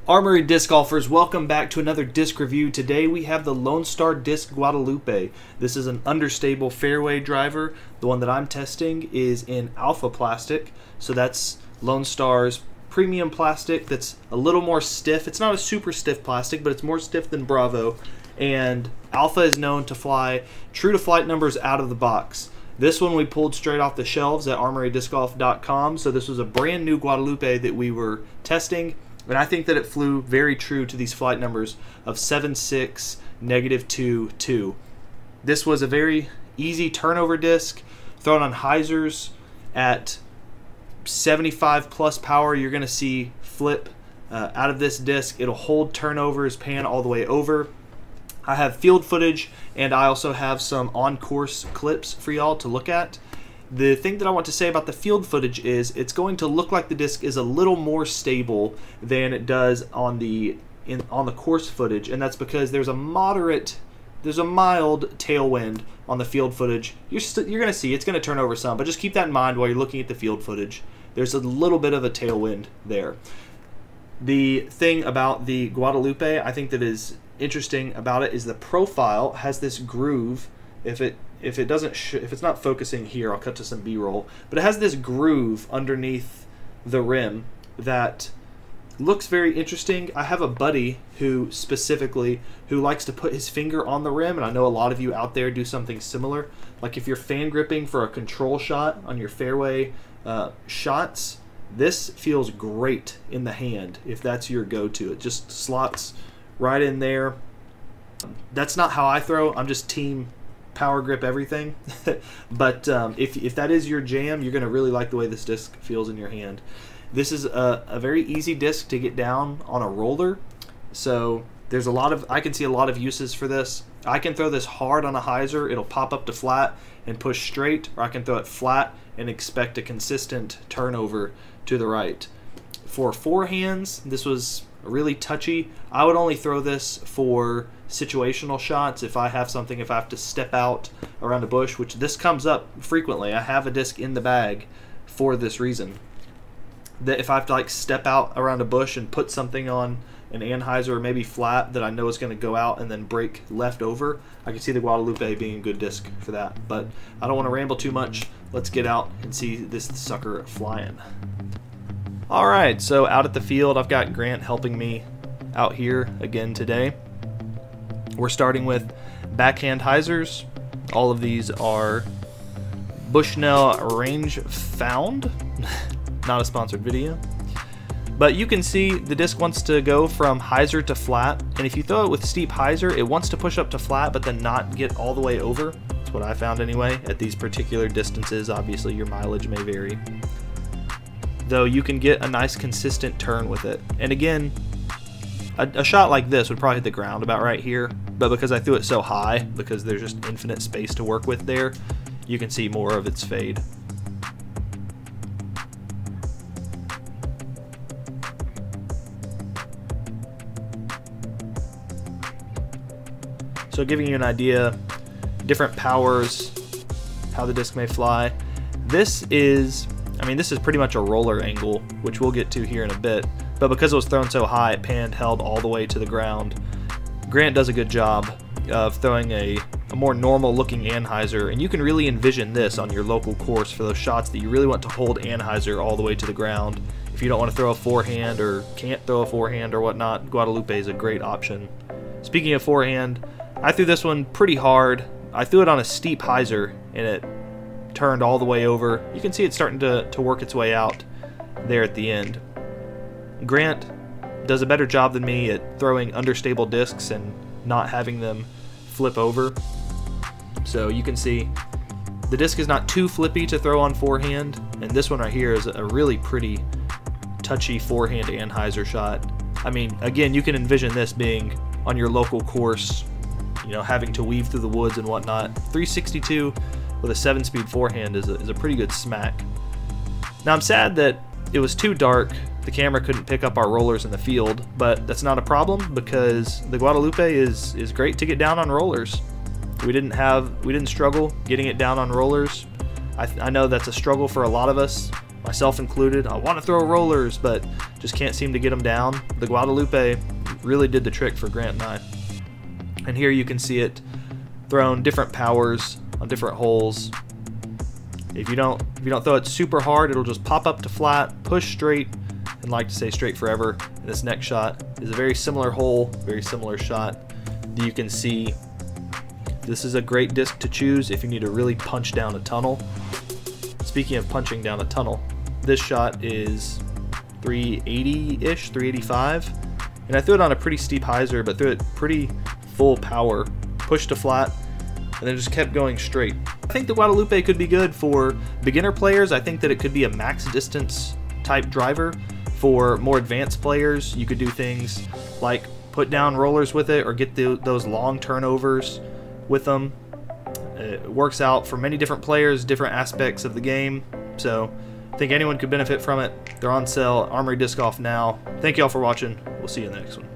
Armory disc golfers, welcome back to another disc review. Today we have the Lone Star Disc Guadalupe. This is an understable fairway driver. The one that I'm testing is in Alpha plastic, so that's Lone Star's premium plastic that's a little more stiff. It's not a super stiff plastic, but it's more stiff than Bravo, and Alpha is known to fly true to flight numbers out of the box. This one we pulled straight off the shelves at armorydiscgolf.com, so this was a brand new Guadalupe that we were testing. And I think that it flew very true to these flight numbers of 7.6, -2, 2. This was a very easy turnover disc, thrown on hyzers at 75 plus power. You're going to see flip out of this disc. It'll hold turnovers, pan all the way over. I have field footage, and I also have some on-course clips for y'all to look at. The thing that I want to say about the field footage is it's going to look like the disc is a little more stable than it does on the course footage, and that's because there's a mild tailwind on the field footage. You're going to see it's going to turn over some, but just keep that in mind while you're looking at the field footage. There's a little bit of a tailwind there. The thing about the Guadalupe I think that is interesting about it is the profile has this groove. If it's not focusing here, I'll cut to some B-roll, but it has this groove underneath the rim that looks very interesting. I have a buddy who likes to put his finger on the rim, and I know a lot of you out there do something similar. Like if you're fan gripping for a control shot on your fairway shots, this feels great in the hand if that's your go-to. It just slots right in there. That's not how I throw. I'm just team power grip everything. But if that is your jam, you're going to really like the way this disc feels in your hand. This is a very easy disc to get down on a roller, so there's I can see a lot of uses for this. I can throw this hard on a hyzer, it'll pop up to flat and push straight, or I can throw it flat and expect a consistent turnover to the right. For forehands, this was really touchy. I would only throw this for situational shots. If I have to step out around a bush, which this comes up frequently. I have a disc in the bag for this reason. That if I have to like step out around a bush and put something on an anhyzer or maybe flat that I know is going to go out and then break left over, I can see the Guadalupe being a good disc for that. But I don't want to ramble too much. Let's get out and see this sucker flying. Alright, so out at the field, I've got Grant helping me out here again today. We're starting with backhand hyzers. All of these are Bushnell Range Found. Not a sponsored video. But you can see the disc wants to go from hyzer to flat, and if you throw it with steep hyzer, it wants to push up to flat but then not get all the way over. That's what I found anyway at these particular distances. Obviously your mileage may vary, though you can get a nice consistent turn with it. And again, a shot like this would probably hit the ground about right here, but because I threw it so high, because there's just infinite space to work with there, you can see more of its fade. So giving you an idea, different powers, how the disc may fly. This is pretty much a roller angle, which we'll get to here in a bit, but because it was thrown so high, it held all the way to the ground. Grant does a good job of throwing a more normal looking anhyzer, and you can really envision this on your local course for those shots that you really want to hold anhyzer all the way to the ground. If you don't want to throw a forehand or can't throw a forehand or whatnot, Guadalupe is a great option. Speaking of forehand, I threw this one pretty hard. I threw it on a steep hyzer and it turned all the way over. You can see it's starting to work its way out there at the end. Grant does a better job than me at throwing understable discs and not having them flip over. So you can see the disc is not too flippy to throw on forehand, and this one right here is a really pretty touchy forehand anhyzer shot. I mean, again, you can envision this being on your local course, you know, having to weave through the woods and whatnot. 362 with a 7-speed forehand is a pretty good smack. Now I'm sad that it was too dark. The camera couldn't pick up our rollers in the field, but that's not a problem because the Guadalupe is great to get down on rollers. We didn't struggle getting it down on rollers. I know that's a struggle for a lot of us. myself included. I want to throw rollers, but just can't seem to get them down. The Guadalupe really did the trick for Grant and I. And here you can see it thrown different powers on different holes. If you don't throw it super hard, it'll just pop up to flat, push straight, and like to say straight forever. And this next shot is a very similar hole, very similar shot. You can see this is a great disc to choose if you need to really punch down a tunnel. Speaking of punching down a tunnel, this shot is 380-ish, 385. And I threw it on a pretty steep hyzer, but threw it pretty full power, pushed to flat, and then just kept going straight. I think the Guadalupe could be good for beginner players. I think that it could be a max distance type driver. For more advanced players, you could do things like put down rollers with it or get those long turnovers with them. It works out for many different players, different aspects of the game. So I think anyone could benefit from it. They're on sale, Armory Disc Golf now. Thank you all for watching. We'll see you in the next one.